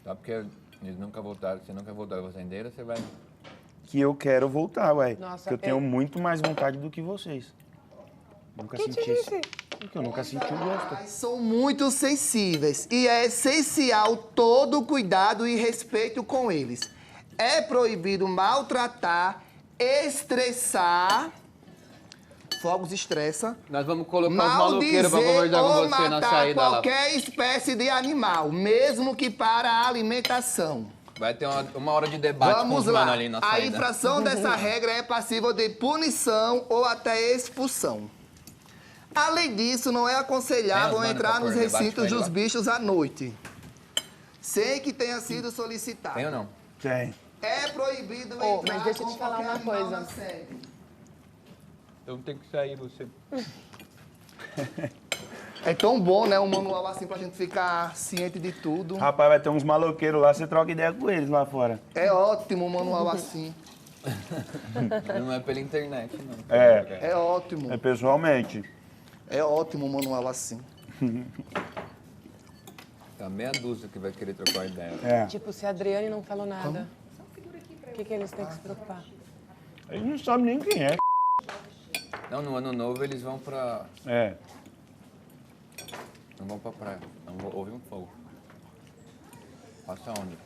Só porque eles nunca voltaram, você nunca voltou à fazendeira, você vai... Que eu quero voltar, ué. Nossa, Porque eu tenho muito mais vontade do que vocês. Nunca Quem te senti isso. disse? Porque eu nunca senti o gosto. São muito sensíveis e é essencial todo o cuidado e respeito com eles. É proibido maltratar, estressar, fogos estressa, Nós vamos colocar os maldizer maloqueiros pra conversar com ou você na matar saída lá. qualquer espécie de animal, mesmo que para a alimentação. Vai ter uma hora de debate com Vamos os lá. mano ali na A saída. infração dessa regra é passível de punição ou até expulsão. Além disso, não é Tem aconselhável os mano entrar pra nos pôr debate com recintos ele dos lá? bichos à noite, sem que tenha sido solicitado. Tem ou não? Tem. É proibido Ô, entrar mas deixa eu com te falar qualquer uma animal coisa. na sede. Eu tenho que sair, você... É tão bom, né, um manual assim pra gente ficar ciente de tudo. Rapaz, vai ter uns maloqueiros lá, você troca ideia com eles lá fora. É ótimo um manual assim. Não é pela internet, não. É ótimo. É pessoalmente. É ótimo um manual assim. Tá meia dúzia que vai querer trocar ideia. É. Tipo, se a Adriane não falou nada, o que eles têm que se preocupar? Eles não sabem nem quem é. Não, no ano novo eles vão pra... É. Não vão pra praia. Não vão ouvir um fogo. Passa onde?